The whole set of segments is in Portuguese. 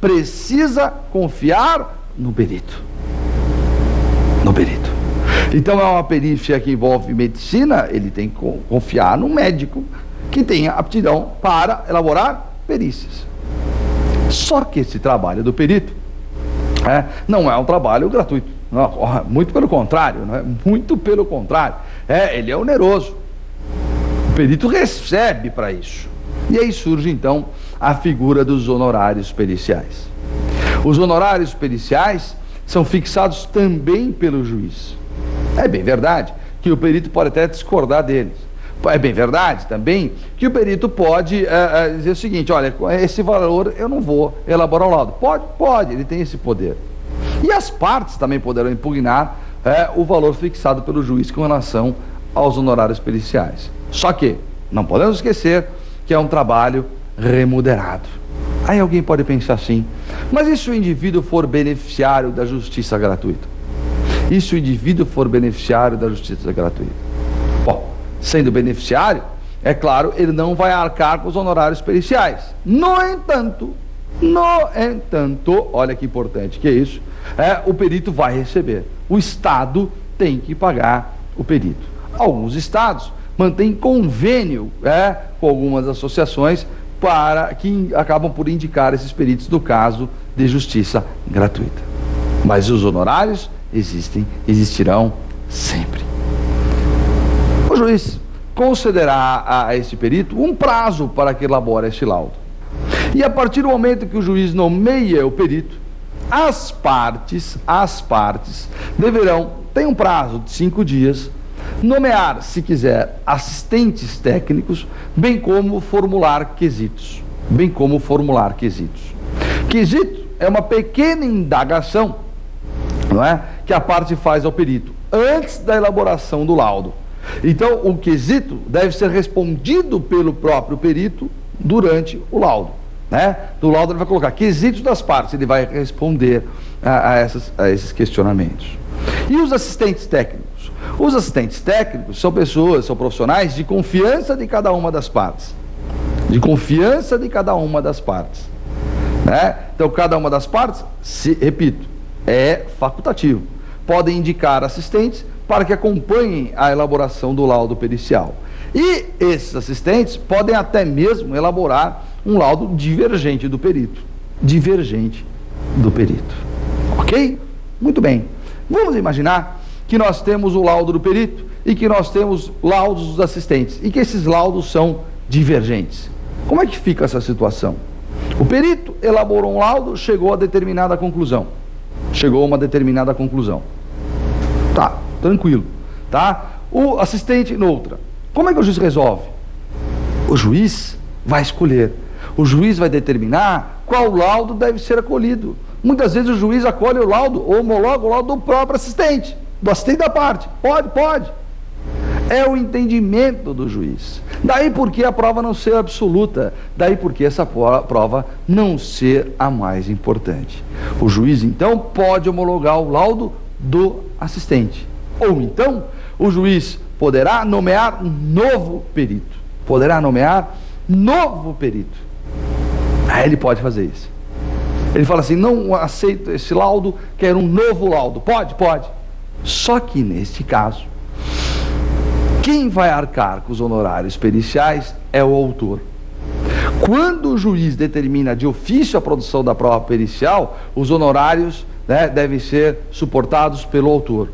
precisa confiar no perito. No perito. Então é uma perícia que envolve medicina, ele tem que confiar no médico que tenha aptidão para elaborar perícias. Só que esse trabalho do perito não é um trabalho gratuito. Não, muito pelo contrário, muito pelo contrário. Ele é oneroso. O perito recebe para isso. E aí surge então a figura dos honorários periciais. Os honorários periciais são fixados também pelo juiz. É bem verdade que o perito pode até discordar deles. É bem verdade também que o perito pode dizer o seguinte: olha, esse valor eu não vou elaborar o laudo. Pode, ele tem esse poder. E as partes também poderão impugnar o valor fixado pelo juiz com relação aos honorários periciais. Só que não podemos esquecer que é um trabalho remunerado. Aí alguém pode pensar assim: mas e se o indivíduo for beneficiário da justiça gratuita? E se o indivíduo for beneficiário da justiça gratuita? Bom, sendo beneficiário, é claro, ele não vai arcar com os honorários periciais. No entanto, olha que importante que é isso, o perito vai receber. O Estado tem que pagar o perito. Alguns estados mantêm convênio com algumas associações para que acabam por indicar esses peritos no caso de justiça gratuita. Mas os honorários existirão sempre. O juiz concederá a esse perito um prazo para que elabore este laudo. E a partir do momento que o juiz nomeia o perito, as partes deverão, tem um prazo de 5 dias, nomear, se quiser, assistentes técnicos, bem como formular quesitos. Quesito é uma pequena indagação, não é, que a parte faz ao perito antes da elaboração do laudo. Então, o quesito deve ser respondido pelo próprio perito durante o laudo. Do laudo ele vai colocar quesitos das partes, ele vai responder a esses questionamentos. E os assistentes técnicos? Os assistentes técnicos são são profissionais de confiança de cada uma das partes. Então, cada uma das partes, repito, é facultativo. Podem indicar assistentes para que acompanhem a elaboração do laudo pericial. E esses assistentes podem até mesmo elaborar um laudo divergente do perito. Ok? Muito bem. Vamos imaginar que nós temos o laudo do perito e que nós temos laudos dos assistentes e que esses laudos são divergentes. Como é que fica essa situação? O perito elaborou um laudo, chegou a uma determinada conclusão. Tá, tranquilo. O assistente noutra. Como é que o juiz resolve? O juiz vai escolher. O juiz vai determinar qual laudo deve ser acolhido. Muitas vezes o juiz acolhe o laudo, ou homologa o laudo do próprio assistente, do assistente da parte. Pode. É o entendimento do juiz. Daí porque a prova não ser absoluta. Daí porque essa prova não ser a mais importante. O juiz, então, pode homologar o laudo do assistente. Ou então, o juiz poderá nomear um novo perito. Aí ele pode fazer isso. Ele fala assim: não aceito esse laudo, quero um novo laudo. Pode. Só que neste caso, quem vai arcar com os honorários periciais é o autor. Quando o juiz determina de ofício a produção da prova pericial, os honorários devem ser suportados pelo autor.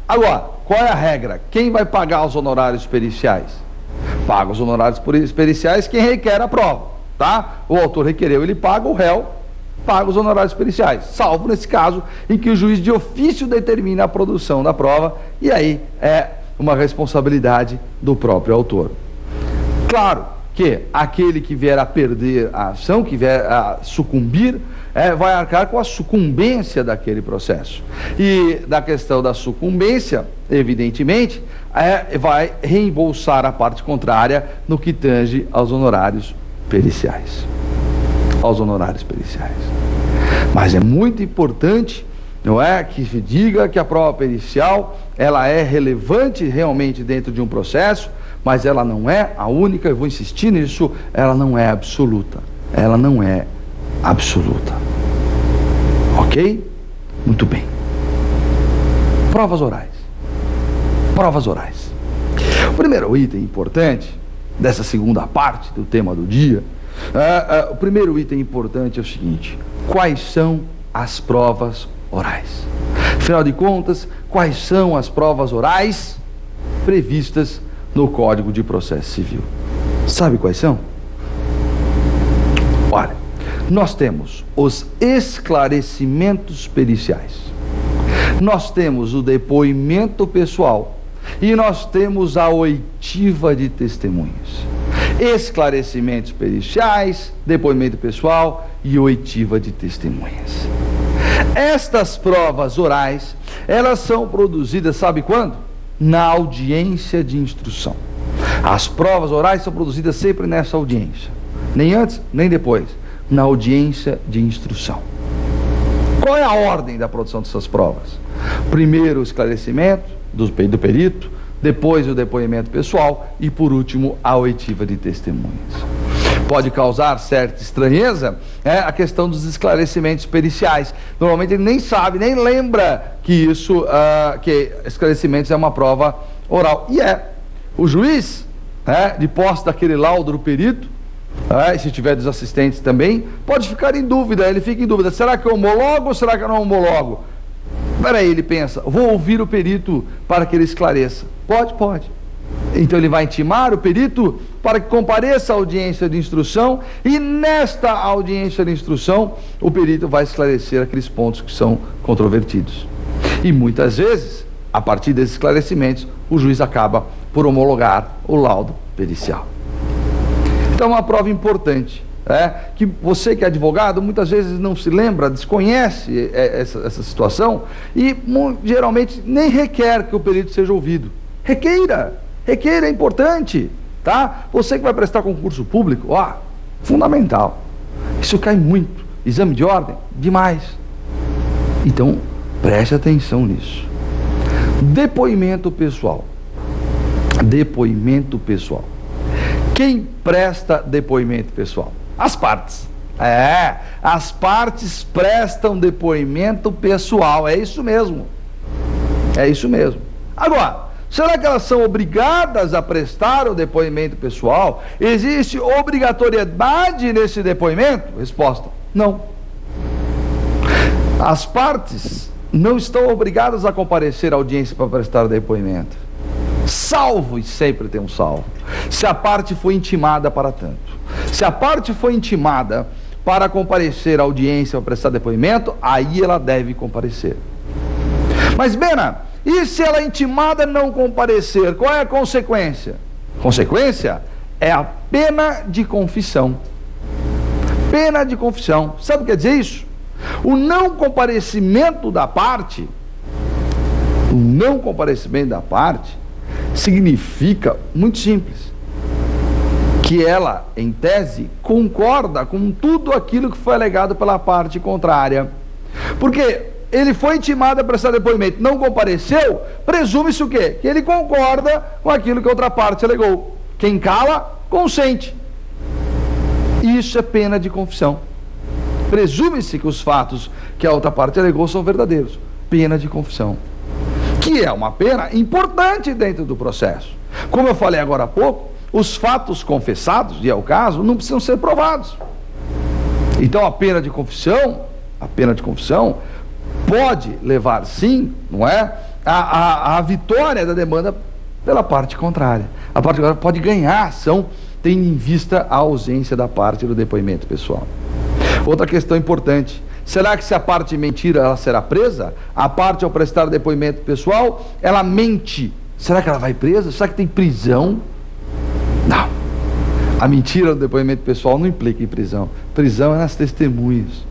Agora, qual é a regra? Quem vai pagar os honorários periciais? Paga os honorários periciais quem requer a prova. O autor requereu, ele paga, o réu paga os honorários periciais, salvo nesse caso em que o juiz de ofício determina a produção da prova, e aí é uma responsabilidade do próprio autor. Claro que aquele que vier a perder a ação, que vier a sucumbir, vai arcar com a sucumbência daquele processo. E da questão da sucumbência, evidentemente, vai reembolsar a parte contrária no que tange aos honorários periciais. Mas é muito importante, não é, que se diga que a prova pericial ela é relevante realmente dentro de um processo, mas ela não é a única, eu vou insistir nisso, ela não é absoluta. ela não é absoluta. Ok? Muito bem. Provas orais. Provas orais. O primeiro item importante dessa segunda parte do tema do dia, o primeiro item importante é o seguinte: quais são as provas orais? Afinal de contas, quais são as provas orais previstas no Código de Processo Civil? Sabe quais são? Olha, nós temos os esclarecimentos periciais, nós temos o depoimento pessoal e nós temos a oitiva de testemunhas. Esclarecimentos periciais, depoimento pessoal e oitiva de testemunhas. Estas provas orais, elas são produzidas, sabe quando? Na audiência de instrução. As provas orais são produzidas sempre nessa audiência, nem antes, nem depois, na audiência de instrução. Qual é a ordem da produção dessas provas? Primeiro o esclarecimento do perito, depois o depoimento pessoal e por último a oitiva de testemunhas. Pode causar certa estranheza a questão dos esclarecimentos periciais. Normalmente ele nem sabe, nem lembra que isso, que esclarecimentos é uma prova oral. E o juiz, de posse daquele laudo do perito, e se tiver dos assistentes também, pode ficar em dúvida, ele fica em dúvida: será que eu homologo ou será que eu não homologo? Peraí, ele pensa: vou ouvir o perito para que ele esclareça. Pode. Então ele vai intimar o perito para que compareça à audiência de instrução, e nesta audiência de instrução o perito vai esclarecer aqueles pontos que são controvertidos. E muitas vezes, a partir desses esclarecimentos, o juiz acaba por homologar o laudo pericial. Então é uma prova importante, que você que é advogado muitas vezes não se lembra, desconhece essa situação e geralmente nem requer que o perito seja ouvido. Requeira, é importante, tá? Você que vai prestar concurso público, fundamental. Isso cai muito. Exame de ordem, demais. Então, preste atenção nisso. Depoimento pessoal. Depoimento pessoal. Quem presta depoimento pessoal? As partes. As partes prestam depoimento pessoal. É isso mesmo. Agora, será que elas são obrigadas a prestar o depoimento pessoal? Existe obrigatoriedade nesse depoimento? Resposta: não. As partes não estão obrigadas a comparecer à audiência para prestar depoimento, salvo, e sempre tem um salvo, se a parte foi intimada para tanto. Se a parte foi intimada para comparecer à audiência para prestar depoimento, aí ela deve comparecer. Mas, Bena, e se ela intimada não comparecer, qual é a consequência? Consequência é a pena de confissão. Pena de confissão. Sabe o que quer dizer isso? O não comparecimento da parte, significa, muito simples, que ela, em tese, concorda com tudo aquilo que foi alegado pela parte contrária. Porque ele foi intimado a prestar depoimento, não compareceu, presume-se o quê? Que ele concorda com aquilo que a outra parte alegou. Quem cala, consente. Isso é pena de confissão. Presume-se que os fatos que a outra parte alegou são verdadeiros. Pena de confissão. Que é uma pena importante dentro do processo. Como eu falei agora há pouco, os fatos confessados, e é o caso, não precisam ser provados. Então a pena de confissão pode levar, sim, não é, a vitória da demanda pela parte contrária. A parte contrária pode ganhar a ação, tendo em vista a ausência da parte do depoimento pessoal. Outra questão importante: será que se a parte mentir, ela será presa? A parte, ao prestar depoimento pessoal, ela mente. Será que ela vai presa? Será que tem prisão? Não. A mentira do depoimento pessoal não implica em prisão. Prisão é nas testemunhas.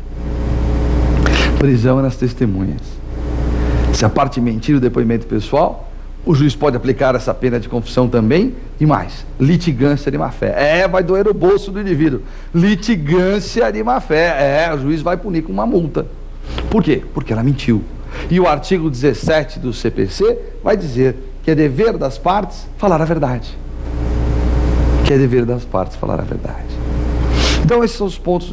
Se a parte mentir o depoimento pessoal, o juiz pode aplicar essa pena de confissão também. E mais, litigância de má-fé. Vai doer o bolso do indivíduo. Litigância de má-fé. O juiz vai punir com uma multa. Por quê? Porque ela mentiu. E o artigo 17 do CPC vai dizer que é dever das partes falar a verdade. Então, esses são os pontos